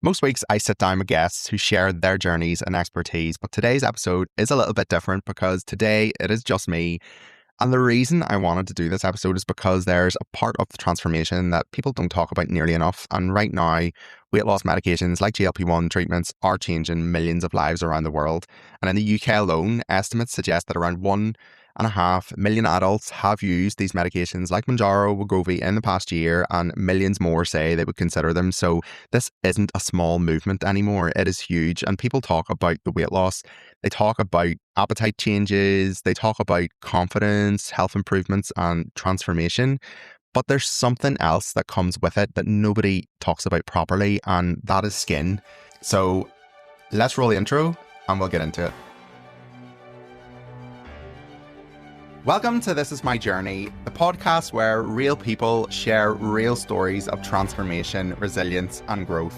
Most weeks, I sit down with guests who share their journeys and expertise, but today's episode is a little bit different because today it is just me. And the reason I wanted to do this episode is because there's a part of the transformation that people don't talk about nearly enough. And right now, weight loss medications like GLP-1 treatments are changing millions of lives around the world. And in the UK alone, estimates suggest that around 1.5 million adults have used these medications like Mounjaro, Wegovy in the past year, and millions more say they would consider them. So this isn't a small movement anymore. It is huge. And people talk about the weight loss. They talk about appetite changes. They talk about confidence, health improvements, and transformation. But there's something else that comes with it that nobody talks about properly, and that is skin. So let's roll the intro and we'll get into it. Welcome to This Is My Journey, the podcast where real people share real stories of transformation, resilience, and growth.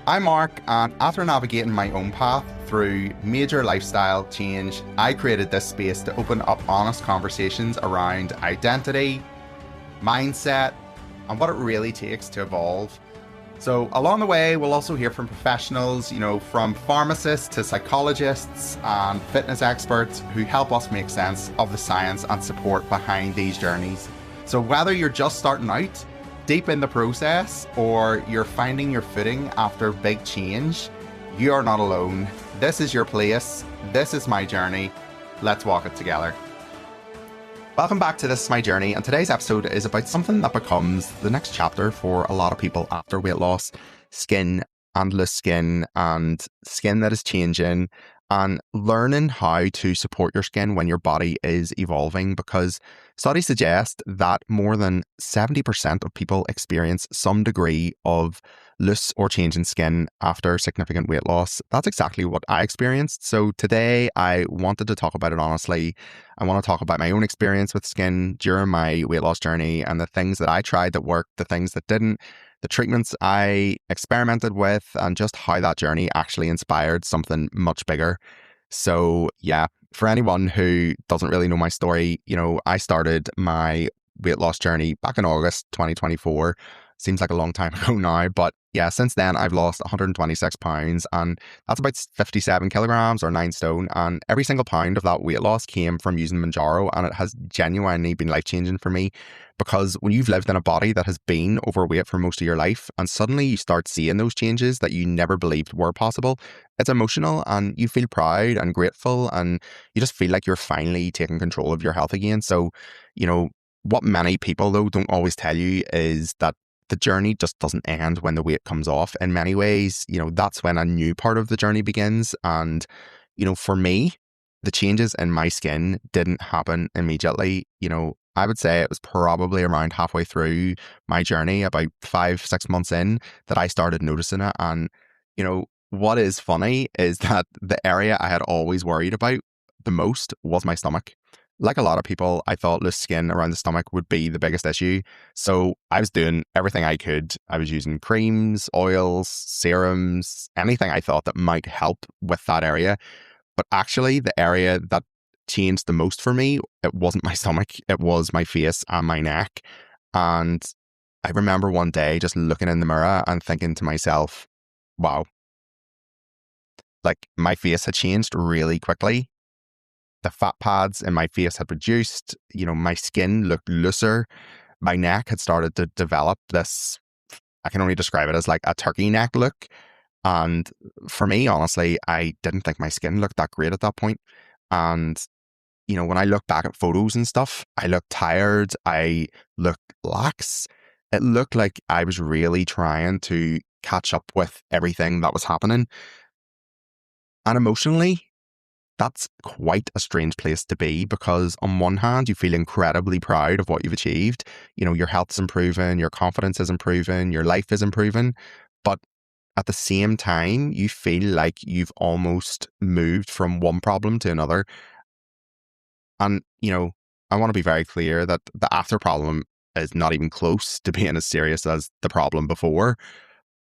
I'm Marc, and after navigating my own path through major lifestyle change, I created this space to open up honest conversations around identity, mindset, and what it really takes to evolve. So along the way, we'll also hear from professionals, from pharmacists to psychologists and fitness experts who help us make sense of the science and support behind these journeys. So whether you're just starting out, deep in the process, or you're finding your footing after big change, you are not alone. This is your place. This is my journey. Let's walk it together. Welcome back to This Is My Journey, and today's episode is about something that becomes the next chapter for a lot of people after weight loss: skin and loose skin, and skin that is changing, and learning how to support your skin when your body is evolving, because studies suggest that more than 70% of people experience some degree of loose or change in skin after significant weight loss. That's exactly what I experienced. So today I wanted to talk about it honestly. I want to talk about my own experience with skin during my weight loss journey and the things that I tried that worked, the things that didn't, the treatments I experimented with, and just how that journey actually inspired something much bigger. So yeah, for anyone who doesn't really know my story, I started my weight loss journey back in August 2024. Seems like a long time ago now, but yeah, since then I've lost 126 pounds, and that's about 57 kilograms or 9 stone. And every single pound of that weight loss came from using Mounjaro, and it has genuinely been life-changing for me, because when you've lived in a body that has been overweight for most of your life and suddenly you start seeing those changes that you never believed were possible, it's emotional and you feel proud and grateful, and you just feel like you're finally taking control of your health again. So, what many people though don't always tell you is that the journey just doesn't end when the weight comes off. In many ways, that's when a new part of the journey begins. And, for me, the changes in my skin didn't happen immediately. I would say it was probably around halfway through my journey, about 5-6 months in, that I started noticing it. And, what is funny is that the area I had always worried about the most was my stomach. Like a lot of people, I thought loose skin around the stomach would be the biggest issue. So I was doing everything I could. I was using creams, oils, serums, anything I thought that might help with that area. But actually, the area that changed the most for me, it wasn't my stomach, it was my face and my neck. And I remember one day just looking in the mirror and thinking to myself, wow, like my face had changed really quickly. The fat pads in my face had reduced, my skin looked looser. My neck had started to develop this, I can only describe it as like a turkey neck look. And for me, honestly, I didn't think my skin looked that great at that point. And, when I look back at photos and stuff, I looked tired. I looked lax. It looked like I was really trying to catch up with everything that was happening. And emotionally, that's quite a strange place to be, because on one hand, you feel incredibly proud of what you've achieved. Your health's improving, your confidence is improving, your life is improving. But at the same time, you feel like you've almost moved from one problem to another. And, I want to be very clear that the after problem is not even close to being as serious as the problem before.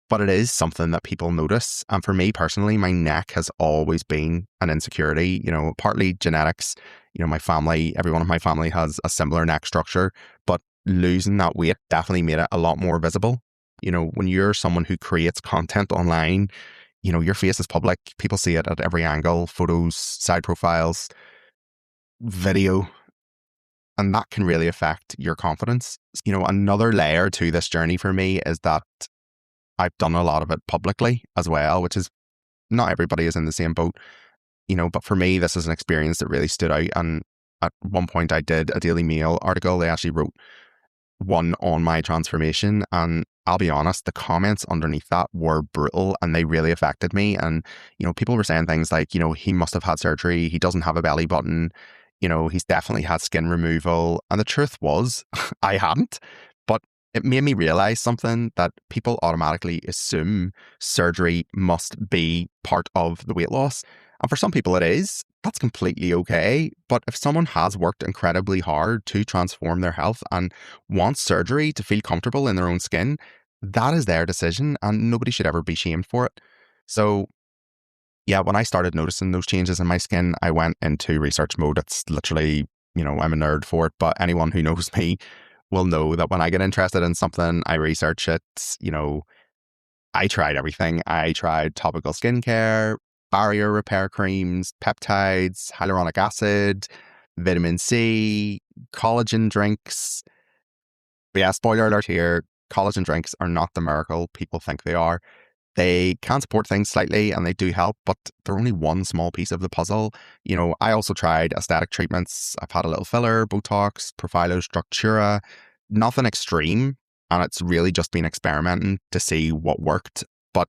But it is something that people notice. And for me personally, my neck has always been an insecurity, partly genetics. My family, everyone in my family has a similar neck structure, but losing that weight definitely made it a lot more visible. When you're someone who creates content online, your face is public. People see it at every angle, photos, side profiles, video, and that can really affect your confidence. Another layer to this journey for me is that I've done a lot of it publicly as well, which is not everybody is in the same boat, but for me, this is an experience that really stood out. And at one point I did a Daily Mail article. They actually wrote one on my transformation, and I'll be honest, the comments underneath that were brutal and they really affected me. And people were saying things like, he must have had surgery, he doesn't have a belly button, he's definitely had skin removal. And the truth was I hadn't, but it made me realize something, that people automatically assume surgery must be part of the weight loss. And for some people it is. That's completely okay. But if someone has worked incredibly hard to transform their health and wants surgery to feel comfortable in their own skin, that is their decision and nobody should ever be shamed for it. So yeah, when I started noticing those changes in my skin, I went into research mode. It's literally, I'm a nerd for it, but anyone who knows me will know that when I get interested in something, I research it. I tried everything. I tried topical skincare, barrier repair creams, peptides, hyaluronic acid, vitamin C, collagen drinks. But yeah, spoiler alert here, collagen drinks are not the miracle people think they are. They can support things slightly and they do help, but they're only one small piece of the puzzle. I also tried aesthetic treatments. I've had a little filler, Botox, Profilo Structura, nothing extreme. And it's really just been experimenting to see what worked. But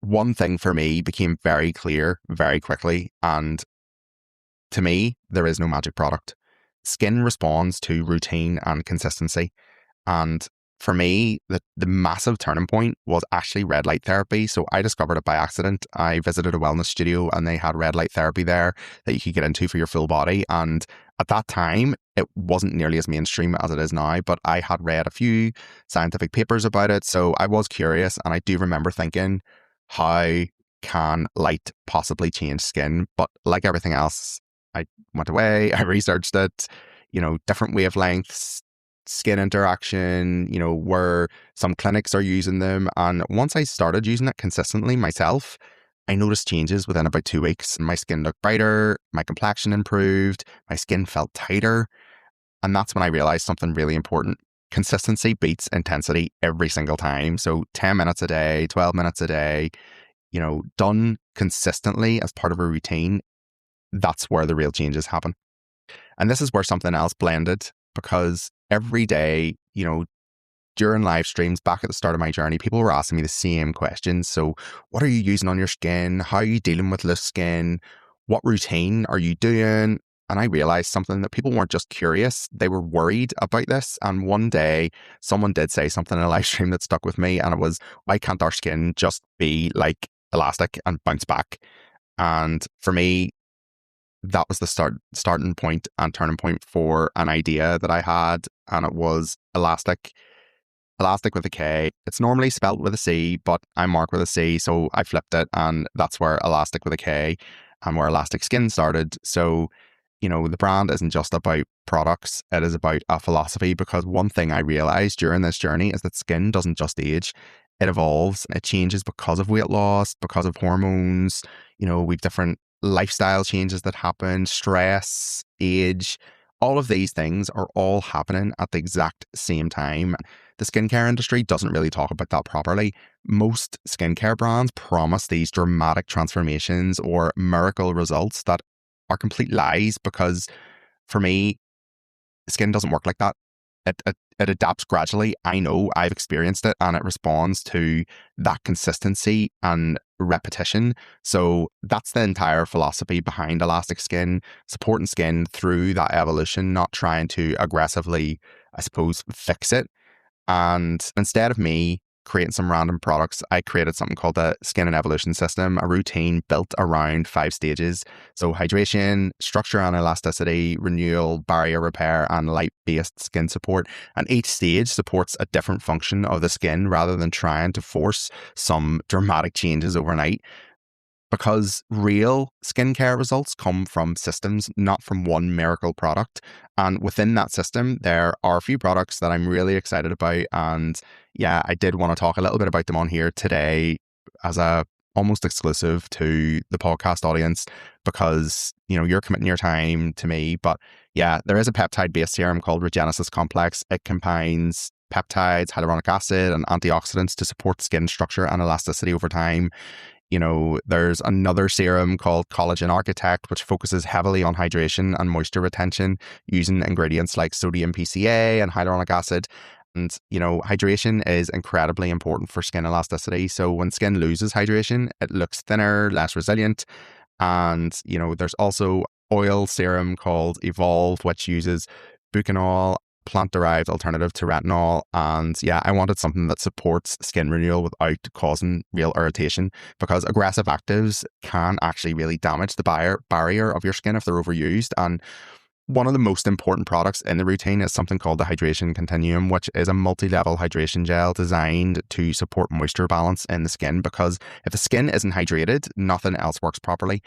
one thing for me became very clear very quickly. And to me, there is no magic product. Skin responds to routine and consistency. And for me, the massive turning point was actually red light therapy. So I discovered it by accident. I visited a wellness studio and they had red light therapy there that you could get into for your full body. And at that time, it wasn't nearly as mainstream as it is now, but I had read a few scientific papers about it. So I was curious, and I do remember thinking, how can light possibly change skin? But like everything else, I went away, I researched it, different wavelengths, skin interaction, where some clinics are using them. And once I started using it consistently myself, I noticed changes within about 2 weeks. My skin looked brighter, my complexion improved, my skin felt tighter. And that's when I realized something really important. Consistency beats intensity every single time. So 10 minutes a day, 12 minutes a day, done consistently as part of a routine, that's where the real changes happen. And this is where something else blended, because every day, during live streams back at the start of my journey, people were asking me the same questions. So what are you using on your skin? How are you dealing with loose skin? What routine are you doing? And I realized something, that people weren't just curious, they were worried about this. And one day someone did say something in a live stream that stuck with me, and it was, why can't our skin just be like elastic and bounce back? And for me, that was the starting point and turning point for an idea that I had, and it was ElastiK with a K. It's normally spelt with a C, but I'm Mark with a C, so I flipped it, and that's where ElastiK with a K and where ElastiK Skin started. So, the brand isn't just about products, it is about a philosophy, because one thing I realized during this journey is that skin doesn't just age, it evolves, it changes because of weight loss, because of hormones, we've different lifestyle changes that happen, stress, age, all of these things are all happening at the exact same time. The skincare industry doesn't really talk about that properly. Most skincare brands promise these dramatic transformations or miracle results that are complete lies, because for me, skin doesn't work like that. It adapts gradually. I know, I've experienced it, and it responds to that consistency and repetition. So that's the entire philosophy behind ElastiK Skin, supporting skin through that evolution, not trying to aggressively, I suppose, fix it. And instead of me creating some random products, I created something called the Skin and Evolution System, a routine built around 5 stages. So hydration, structure and elasticity, renewal, barrier repair, and light-based skin support. And each stage supports a different function of the skin rather than trying to force some dramatic changes overnight. because real skincare results come from systems, not from one miracle product. And within that system, there are a few products that I'm really excited about. And yeah, I did want to talk a little bit about them on here today as a almost exclusive to the podcast audience, because, you know, you're committing your time to me. But yeah, there is a peptide-based serum called Regenesis Complex. It combines peptides, hyaluronic acid, and antioxidants to support skin structure and elasticity over time. You know, there's another serum called Collagen Architect, which focuses heavily on hydration and moisture retention using ingredients like sodium PCA and hyaluronic acid. And, you know, hydration is incredibly important for skin elasticity. So when skin loses hydration, it looks thinner, less resilient. And, you know, there's also oil serum called Evolve, which uses bucanol, plant-derived alternative to retinol. And yeah, I wanted something that supports skin renewal without causing real irritation, because aggressive actives can actually really damage the barrier of your skin if they're overused. And one of the most important products in the routine is something called the Hydration Continuum, which is a multi-level hydration gel designed to support moisture balance in the skin, because if the skin isn't hydrated, nothing else works properly.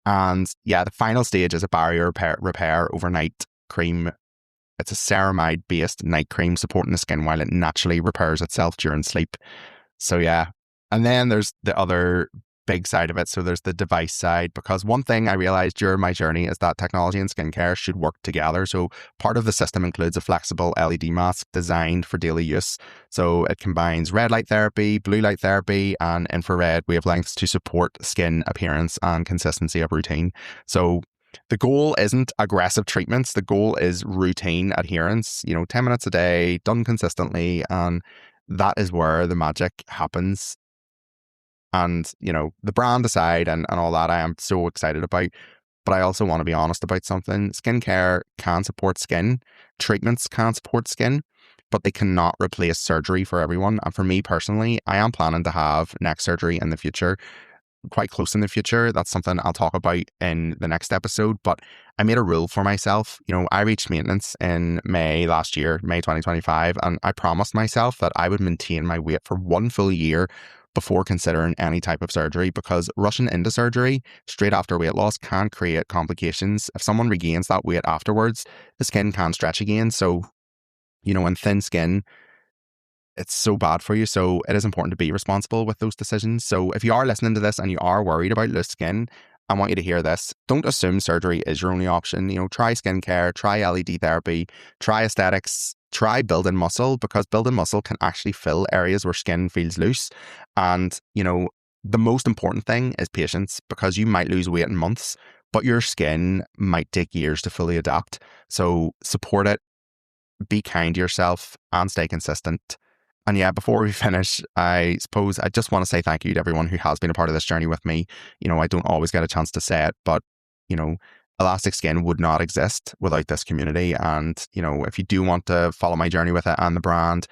And yeah, the final stage is a barrier repair overnight cream. It's a ceramide-based night cream supporting the skin while it naturally repairs itself during sleep. So yeah. And then there's the other big side of it. So there's the device side, because one thing I realized during my journey is that technology and skincare should work together. So part of the system includes a flexible LED mask designed for daily use. So it combines red light therapy, blue light therapy, and infrared wavelengths to support skin appearance and consistency of routine. So the goal isn't aggressive treatments. The goal is routine adherence, 10 minutes a day, done consistently. And that is where the magic happens. And, the brand aside and all that, I am so excited about. But I also want to be honest about something. Skincare can support skin. Treatments can support skin, but they cannot replace surgery for everyone. And for me personally, I am planning to have neck surgery in the future, quite close in the future. That's something I'll talk about in the next episode. But I made a rule for myself. I reached maintenance in May last year, May 2025, and I promised myself that I would maintain my weight for 1 full year before considering any type of surgery, because rushing into surgery straight after weight loss can create complications. If someone regains that weight afterwards, the skin can stretch again. So, in thin skin, it's so bad for you. So it is important to be responsible with those decisions. So if you are listening to this and you are worried about loose skin, I want you to hear this. Don't assume surgery is your only option. Try skincare, try LED therapy, try aesthetics, try building muscle, because building muscle can actually fill areas where skin feels loose. And, the most important thing is patience, because you might lose weight in months, but your skin might take years to fully adapt. So support it, be kind to yourself, and stay consistent. And yeah, before we finish, I suppose I just want to say thank you to everyone who has been a part of this journey with me. I don't always get a chance to say it, but, ElastiK Skin would not exist without this community. And, if you do want to follow my journey with it and the brand,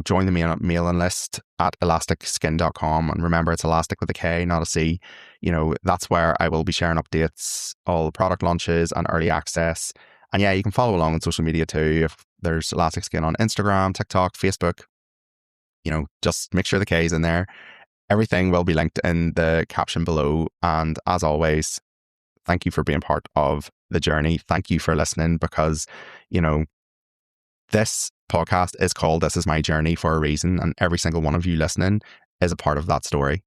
join the mailing list at elastikskin.com. And remember, it's elastic with a K, not a C. That's where I will be sharing updates, all product launches and early access. And yeah, you can follow along on social media too. If there's ElastiK Skin on Instagram, TikTok, Facebook, just make sure the K is in there. Everything will be linked in the caption below. And as always, thank you for being part of the journey. Thank you for listening, because, this podcast is called This Is My Journey for a reason. And every single one of you listening is a part of that story.